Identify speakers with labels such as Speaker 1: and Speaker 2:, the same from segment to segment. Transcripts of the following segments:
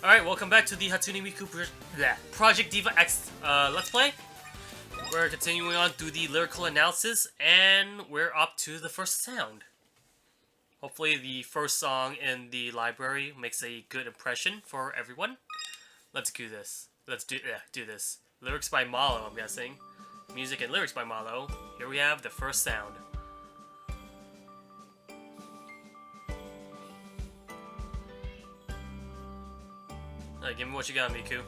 Speaker 1: Alright, welcome back to the Hatsune Miku Project Diva X Let's Play. We're continuing on through the lyrical analysis, and we're up to the first sound. Hopefully the first song in the library makes a good impression for everyone. Let's do this. Let's do this. Lyrics by Malo, I'm guessing. Music and lyrics by Malo. Here we have the first sound. Alright, give me what you got, Miku.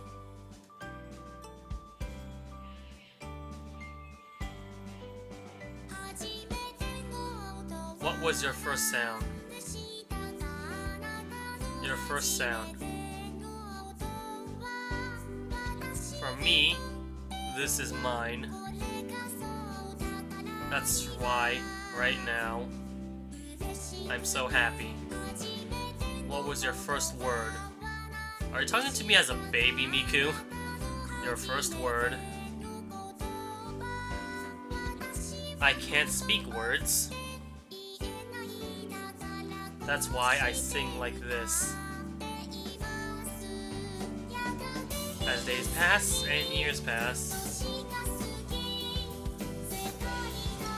Speaker 1: What was your first sound? Your first sound. For me, this is mine. That's why, right now, I'm so happy. What was your first word? Are you talking to me as a baby, Miku? Your first word. I can't speak words. That's why I sing like this. As days pass and years pass,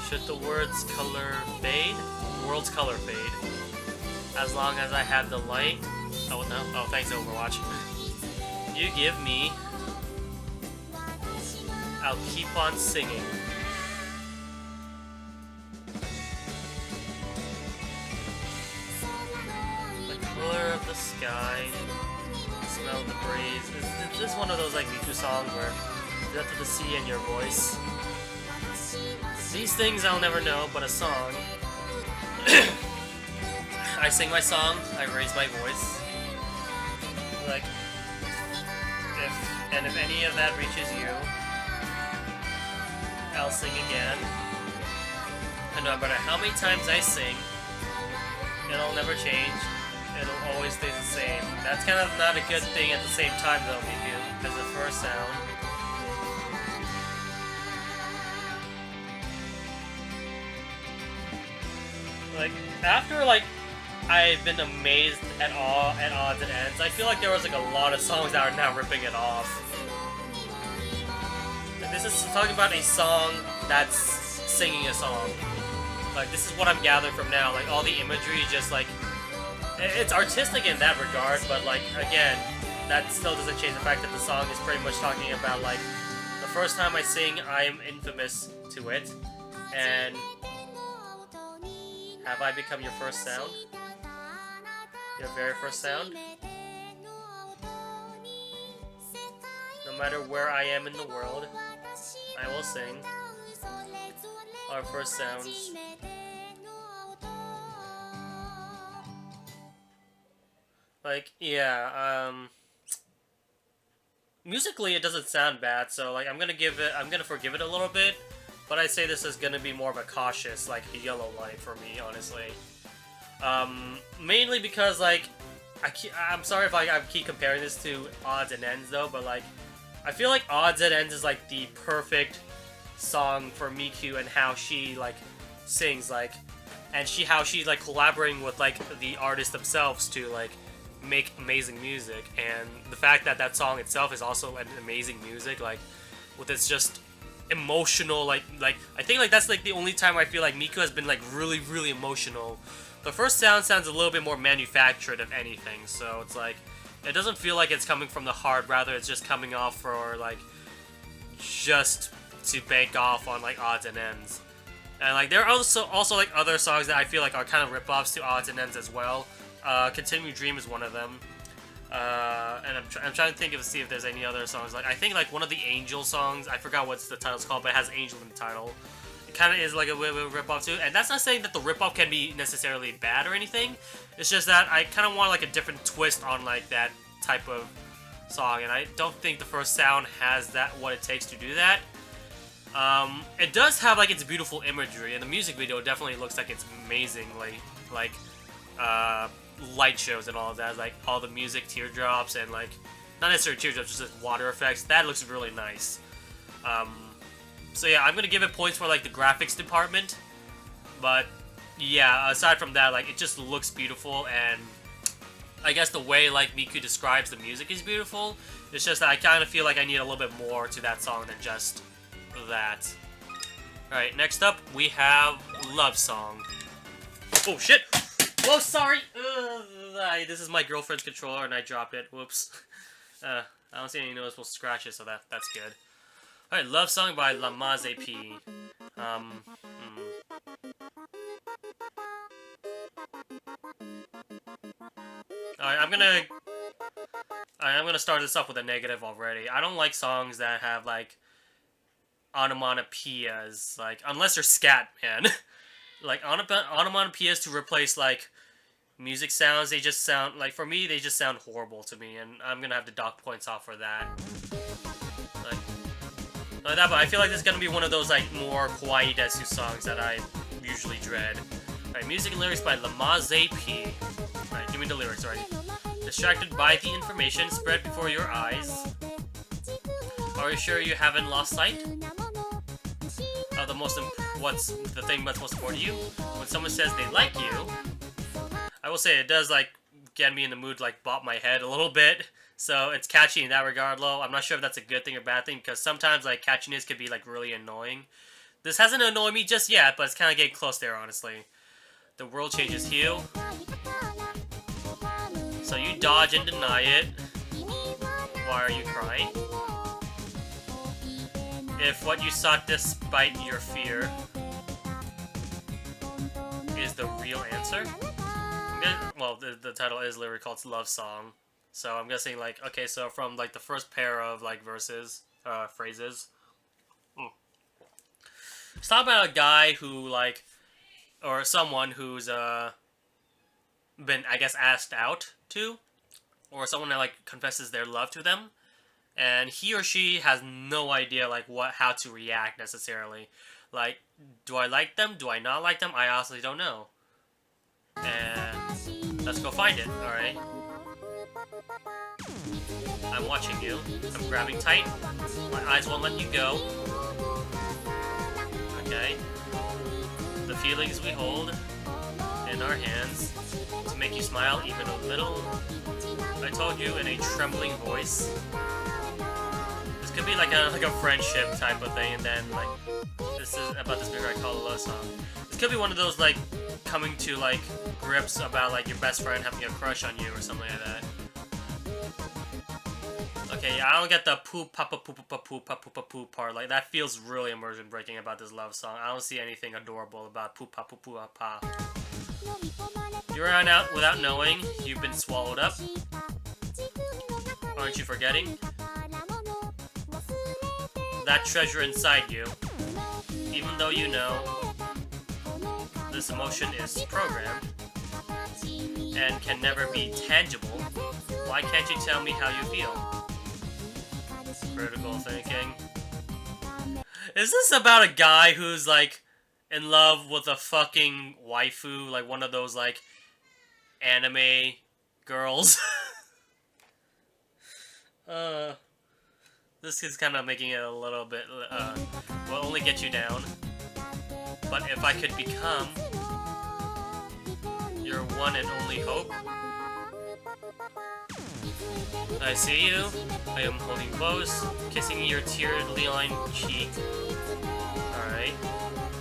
Speaker 1: should the world's color fade? World's color fade. As long as I have the light. Oh no! Oh, thanks Overwatch. You give me. I'll keep on singing. The color of the sky. Smell the breeze. Is this one of those like Miku songs where depth of the sea and your voice? These things I'll never know, but a song. I sing my song. I raise my voice. Like, if any of that reaches you, I'll sing again. And no matter how many times I sing, it'll never change. It'll always stay the same. That's kind of not a good thing at the same time though, Miku, as the first sound. Like, after like I've been amazed at odds and ends. I feel like there was like a lot of songs that are now ripping it off. And this is talking about a song that's singing a song. Like, this is what I'm gathering from now. Like, all the imagery just like... It's artistic in that regard, but like, again, that still doesn't change the fact that the song is pretty much talking about like, the first time I sing, I am infamous to it. And... have I become your first sound? Your very first sound? No matter where I am in the world, I will sing our first sounds. Like, yeah, musically it doesn't sound bad, so like I'm gonna forgive it a little bit, but I say this is gonna be more of a cautious, like, Yellow Light for me, honestly. Mainly because, like, I'm sorry if I keep comparing this to Odds and Ends, though, but, like, I feel like Odds and Ends is, like, the perfect song for Miku and how she, like, sings, like, and how she's, like, collaborating with, like, the artists themselves to, like, make amazing music, and the fact that that song itself is also an amazing music, like, with its just emotional, like, I think, like, that's, like, the only time I feel like Miku has been, like, really, really emotional. The first sounds a little bit more manufactured, if anything, so it's like, it doesn't feel like it's coming from the heart, rather it's just coming off for, like, just to bank off on, like, Odds and Ends. And, like, there are also like, other songs that I feel like are kind of rip-offs to Odds and Ends as well. Continue Dream is one of them. And I'm trying to see if there's any other songs. Like, I think, like, one of the Angel songs, I forgot what the title's called, but it has Angel in the title. Kind of is like a rip-off too, and that's not saying that the rip-off can be necessarily bad or anything. It's just that I kind of want like a different twist on like that type of song, and I don't think the first sound has what it takes to do that. It does have like its beautiful imagery, and the music video definitely looks like it's amazing, like light shows and all of that, like all the music, teardrops, and like not necessarily teardrops, just like water effects. That looks really nice. So yeah, I'm gonna give it points for like the graphics department, but yeah, aside from that, like, it just looks beautiful, and I guess the way like Miku describes the music is beautiful. It's just that I kind of feel like I need a little bit more to that song than just that. Alright, next up we have Love Song. Oh shit! Whoa, sorry! This is my girlfriend's controller and I dropped it. Whoops. I don't see any noticeable scratches, so that's good. Alright, Love Song by Lamaze P. Alright, I'm gonna start this off with a negative already. I don't like songs that have, like, onomatopoeias, like, unless they're scat, man. Like, onomatopoeias to replace, like, music sounds, they just sound, like, for me, they just sound horrible to me, and I'm gonna have to dock points off for that. Like that, but I feel like this is gonna be one of those, like, more kawaii desu songs that I usually dread. Alright, music and lyrics by Lamaze P. Alright, give me the lyrics, alright. Distracted by the information spread before your eyes. Are you sure you haven't lost sight of what's the thing that's most important to you? When someone says they like you, I will say it does, like, get me in the mood to, like, bop my head a little bit. So it's catchy in that regard, though. I'm not sure if that's a good thing or bad thing, because sometimes, like, catchiness could be, like, really annoying. This hasn't annoyed me just yet, but it's kind of getting close there, honestly. The world changes hue. So you dodge and deny it. Why are you crying? If what you sought despite your fear is the real answer? Well, the title is literally called Love Song. So I'm guessing, like, okay, so from, like, the first pair of, like, phrases. It's talking about a guy who, like, or someone who's, been, I guess, asked out to, or someone that, like, confesses their love to them, and he or she has no idea, like, how to react, necessarily. Like, do I like them? Do I not like them? I honestly don't know. And let's go find it, alright? I'm watching you. I'm grabbing tight. My eyes won't let you go. Okay. The feelings we hold in our hands to make you smile even a little. I told you in a trembling voice. This could be like a friendship type of thing, and then, like, this is about this bigger I call a love song. This could be one of those, like, coming to, like, grips about, like, your best friend having a crush on you or something like that. Okay, I don't get the poop papa poop papa poop papa poop poop part. Like, that feels really immersion breaking about this love song. I don't see anything adorable about poop papa poop papa. You ran out without knowing. You've been swallowed up. Aren't you forgetting? That treasure inside you. Even though you know this emotion is programmed and can never be tangible, why can't you tell me how you feel? Critical thinking. Is this about a guy who's, like, in love with a fucking waifu? Like, one of those, like, anime girls? This is kind of making it a little bit, will only get you down. But if I could become your one and only hope. I see you. I am holding close, kissing your tearly lined cheek. Alright.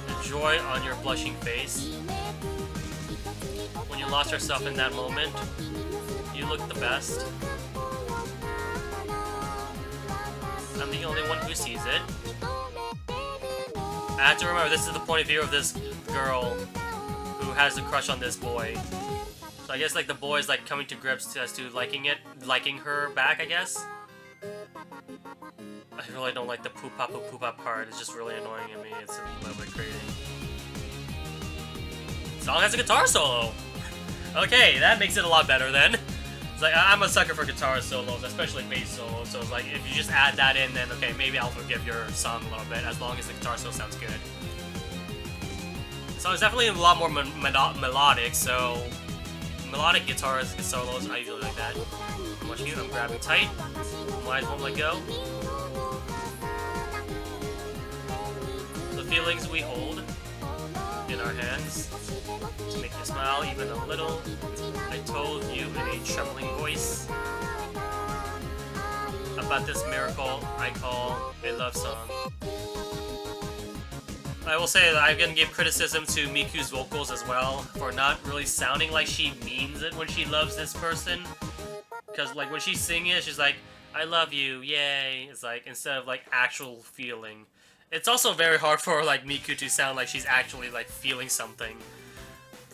Speaker 1: The joy on your blushing face. When you lost yourself in that moment, you look the best. I'm the only one who sees it. I have to remember, this is the point of view of this girl who has a crush on this boy. So I guess, like, the boy's, like, coming to grips as to liking her back, I guess. I really don't like the poop-pop part. It's just really annoying to me. It's a little bit crazy. The song has a guitar solo! Okay, that makes it a lot better then. It's like, I'm a sucker for guitar solos, especially bass solos, so it's like, if you just add that in, then okay, maybe I'll forgive your song a little bit, as long as the guitar solo sounds good. So it's definitely a lot more melodic, so melodic guitar solos, I usually like that. I'm watching you, I'm grabbing tight, my eyes won't let go. The feelings we hold in our hands to make you smile even a little. I told you in a trembling voice about this miracle I call a love song. I will say that I'm gonna give criticism to Miku's vocals as well for not really sounding like she means it when she loves this person. Because like when she's singing it, she's like, I love you, yay. It's like instead of like actual feeling. It's also very hard for like Miku to sound like she's actually like feeling something.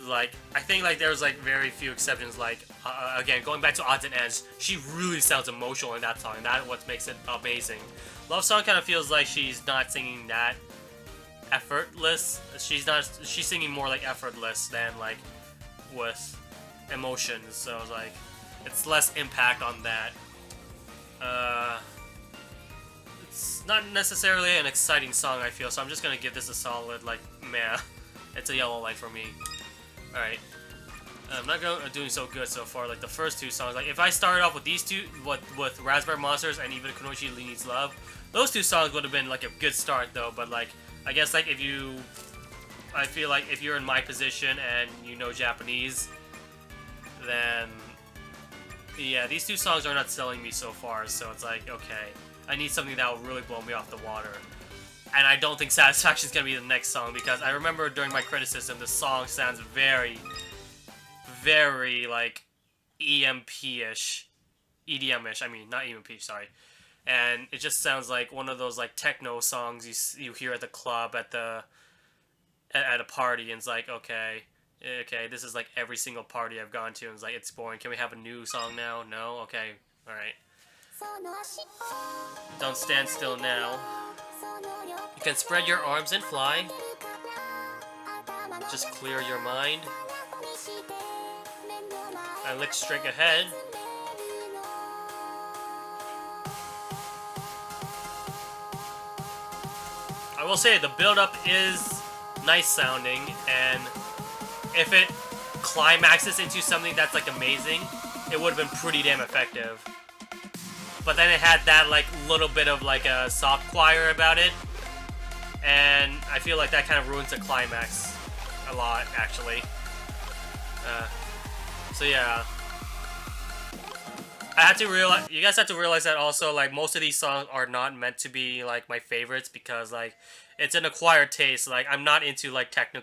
Speaker 1: Like I think like there's like very few exceptions. Like again, going back to Odds and Ends, she really sounds emotional in that song, and that's what makes it amazing. Love Song kind of feels like she's not singing that effortless. She's singing more like effortless than like with emotions. So it's like it's less impact on that. It's not necessarily an exciting song, I feel, so I'm just gonna give this a solid like meh. It's a yellow light for me. All right. I'm not doing so good so far. Like the first two songs, like if I started off with these two, with Raspberry Monsters and even Kunoichi Needs Love, those two songs would have been like a good start though. But like I guess like I feel like if you're in my position and you know Japanese, then yeah, these two songs are not selling me so far. So it's like okay, I need something that will really blow me off the water. And I don't think Satisfaction is going to be the next song, because I remember during my criticism, the song sounds very, very, like, EMP-ish. EDM-ish, I mean, not EMP, sorry. And it just sounds like one of those, like, techno songs you hear at the club, at a party, and it's like, okay, this is, like, every single party I've gone to, and it's like, it's boring. Can we have a new song now? No? Okay, alright. Don't stand still now. You can spread your arms and fly. Just clear your mind. I look straight ahead. I will say the build-up is nice sounding, and if it climaxes into something that's like amazing, it would have been pretty damn effective. But then it had that like little bit of like a soft choir about it, and I feel like that kind of ruins the climax a lot, actually. So yeah, I had to realize. You guys have to realize that also. Like most of these songs are not meant to be like my favorites, because like it's an acquired taste. Like I'm not into like a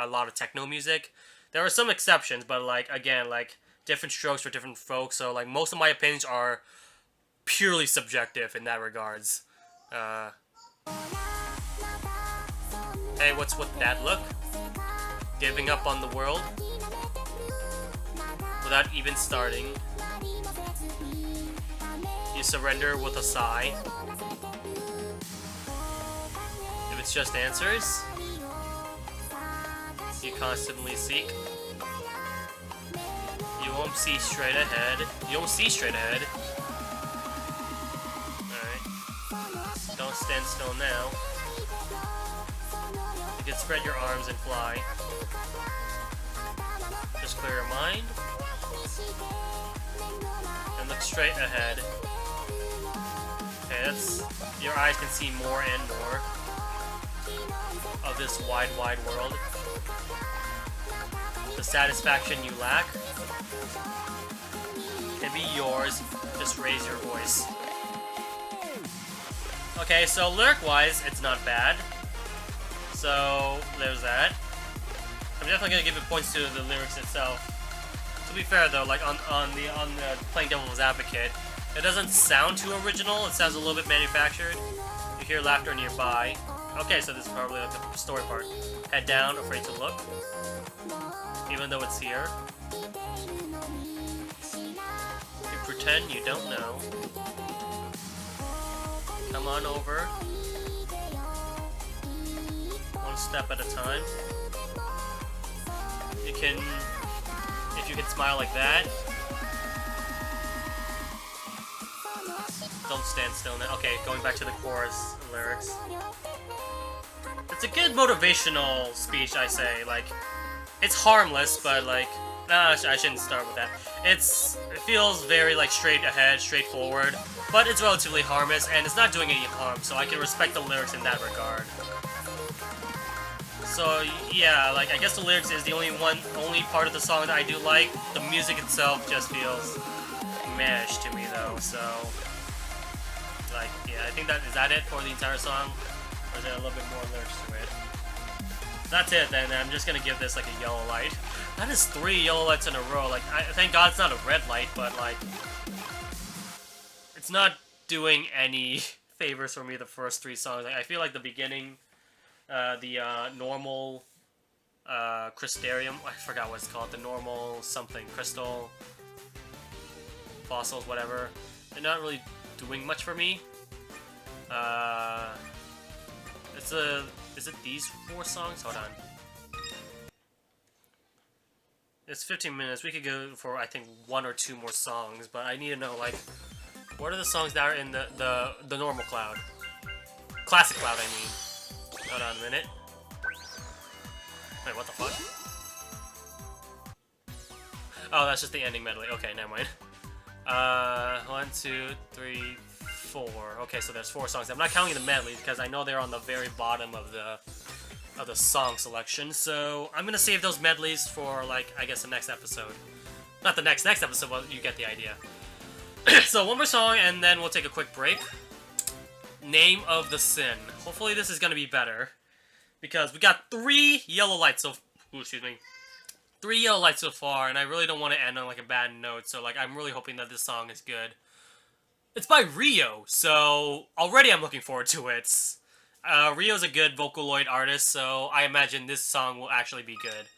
Speaker 1: lot of techno music. There are some exceptions, but like again, like different strokes for different folks. So like most of my opinions are purely subjective in that regards. Hey, what's with that look? Giving up on the world without even starting. You surrender with a sigh. If it's just answers, you constantly seek. You won't see straight ahead. You won't see straight ahead. Don't stand still now. You can spread your arms and fly. Just clear your mind. And look straight ahead. Okay, your eyes can see more and more of this wide, wide world. The satisfaction you lack can be yours. Just raise your voice. Okay, so lyric-wise, it's not bad. So there's that. I'm definitely gonna give it points to the lyrics itself. To be fair though, like on the playing devil's advocate, it doesn't sound too original. It sounds a little bit manufactured. You hear laughter nearby. Okay, so this is probably like the story part. Head down, afraid to look, even though it's here. You pretend you don't know. Come on over. One step at a time. If you can smile like that. Don't stand still now. Okay, going back to the chorus and lyrics. It's a good motivational speech, I say. Like, it's harmless, but like, nah, I shouldn't start with that. It feels very like straight ahead, straightforward, but it's relatively harmless, and it's not doing any harm, so I can respect the lyrics in that regard. So yeah, like I guess the lyrics is the only part of the song that I do like. The music itself just feels mesh to me though. So like yeah, I think is that it for the entire song, or is there a little bit more lyrics to it? That's it. Then I'm just gonna give this like a yellow light. That is 3 yellow lights in a row. Like thank God it's not a red light, but like it's not doing any favors for me. The first 3 songs, like, I feel like the beginning. The normal Crystarium, I forgot what it's called, the normal something, crystal, fossils, whatever, they're not really doing much for me. Is it these 4 songs? Hold on. It's 15 minutes, we could go for, I think, 1 or 2 more songs, but I need to know, like, what are the songs that are in the normal cloud? Classic cloud, I mean. Hold on a minute. Wait, what the fuck? Oh, that's just the ending medley. Okay, never mind. 1, 2, 3, 4. Okay, so there's 4 songs. I'm not counting the medley because I know they're on the very bottom of the song selection. So I'm gonna save those medleys for, like, I guess the next episode. Not the next episode, but you get the idea. So 1 more song and then we'll take a quick break. Name of the Sin. Hopefully this is gonna be better, because we got 3 yellow lights so. Ooh, excuse me. 3 yellow lights so far, and I really don't want to end on like a bad note. So like, I'm really hoping that this song is good. It's by Rio, so already I'm looking forward to it. Rio's a good Vocaloid artist, so I imagine this song will actually be good.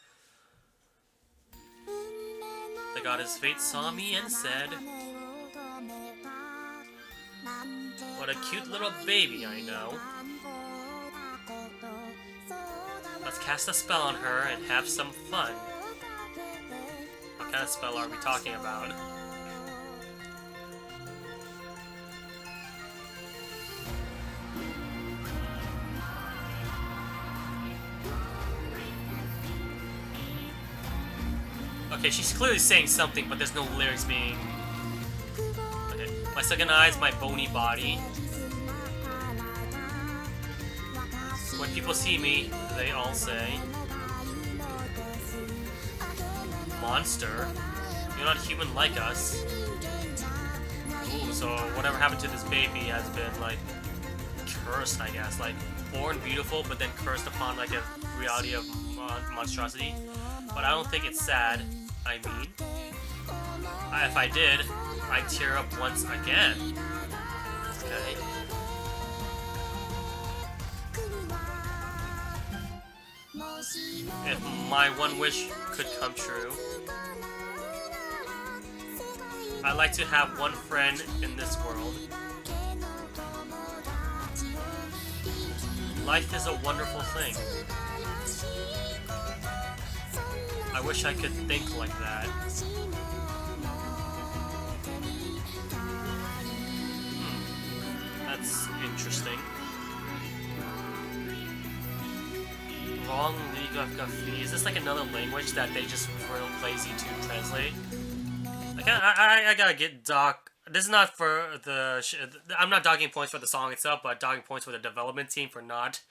Speaker 1: The goddess fate saw me and said, "What a cute little baby I know. Let's cast a spell on her and have some fun." What kind of spell are we talking about? Okay, she's clearly saying something, but there's no lyrics being... Okay. My second eye is my bony body. When people see me, they all say, "Monster, you're not human like us." Ooh, so whatever happened to this baby has been, like, cursed, I guess. Like, born beautiful, but then cursed upon, like, a reality of monstrosity. But I don't think it's sad. I mean, if I did, I'd tear up once again. Okay. If my one wish could come true, I'd like to have one friend in this world. Life is a wonderful thing. I wish I could think like that. That's interesting. Long League. Is this like another language that they just real lazy to translate? Like I gotta get Doc. This is not for the. I'm not dogging points for the song itself, but dogging points for the development team for not,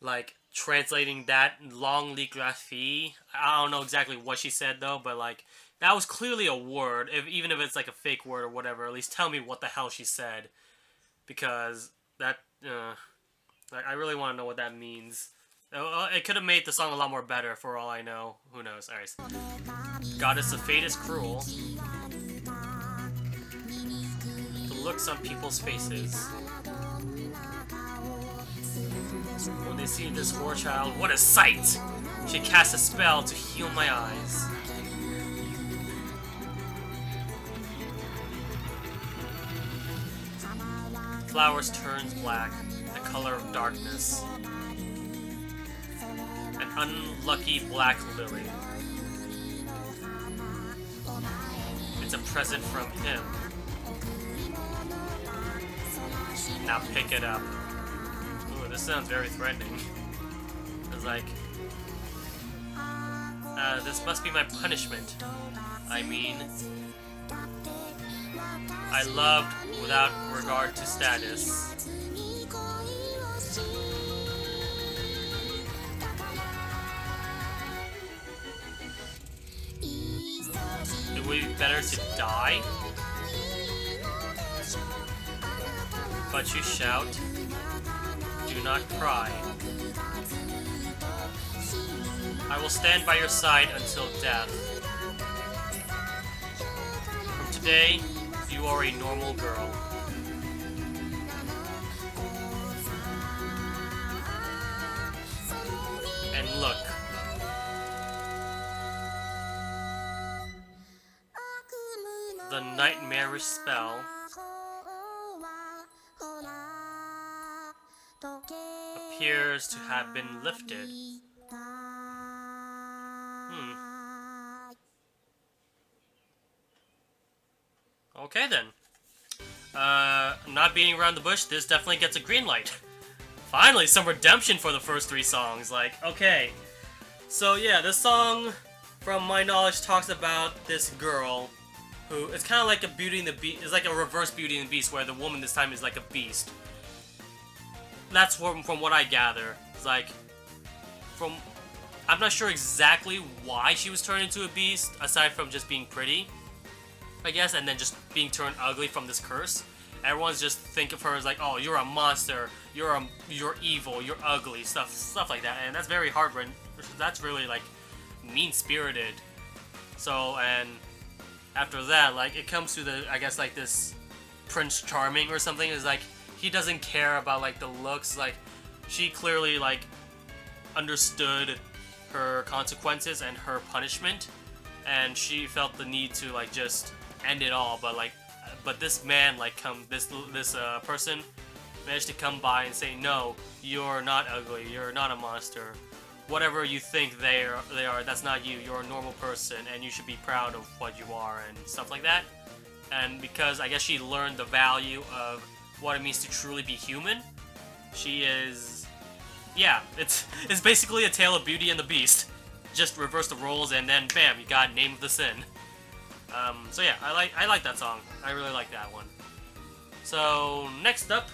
Speaker 1: like, translating that long ligraphy. I don't know exactly what she said though, but like that was clearly a word. Even if it's like a fake word or whatever, at least tell me what the hell she said, because that. Like, I really want to know what that means. It could have made the song a lot more better, for all I know. Who knows? Alright. Goddess of fate is cruel. The looks on people's faces. When they see this war child, what a sight! She casts a spell to heal my eyes. Flowers turns black, the color of darkness. An unlucky black lily. It's a present from him. Now pick it up. Ooh, this sounds very threatening. It's like... this must be my punishment. I mean... I loved without regard to status. would be better to die. But you shout, do not cry. I will stand by your side until death. From today, you are a normal girl. And look. The nightmarish spell appears to have been lifted. Okay then. Not beating around the bush, this definitely gets a green light. Finally, some redemption for the first 3 songs. Like, okay. So yeah, this song, from my knowledge, talks about this girl who, it's kind of like a Beauty and the Beast. It's like a reverse Beauty and the Beast, where the woman this time is like a beast. That's from what I gather. It's like, I'm not sure exactly why she was turned into a beast, aside from just being pretty, I guess, and then just being turned ugly from this curse. Everyone's just think of her as like, oh, you're a monster, you're evil, you're ugly, stuff like that, and that's very hard-written. That's really like mean-spirited. So, and after that, like, it comes to the, I guess, like this Prince Charming or something. Is like, he doesn't care about like the looks. Like, she clearly like understood her consequences and her punishment, and she felt the need to like just end it all. But this man, like, this person managed to come by and say, no, you're not ugly, you're not a monster. Whatever you think they are, that's not you. You're a normal person, and you should be proud of what you are, and stuff like that. And because I guess she learned the value of what it means to truly be human, she is, yeah, it's basically a tale of Beauty and the Beast. Just reverse the roles, and then bam, you got Name of the Sin. So yeah, I like that song. I really like that one. So next up,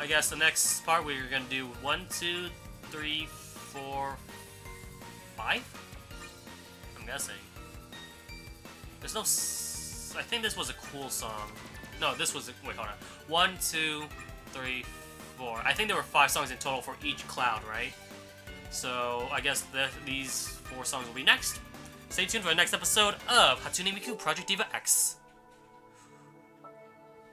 Speaker 1: I guess the next part we're gonna do 1, 2, 3, 4, 5. I'm guessing. There's no. I think this was a cool song. No, this was. Wait, hold on. 1, 2, 3, 4. I think there were 5 songs in total for each cloud, right? So I guess these 4 songs will be next. Stay tuned for the next episode of Hatsune Miku Project Diva X.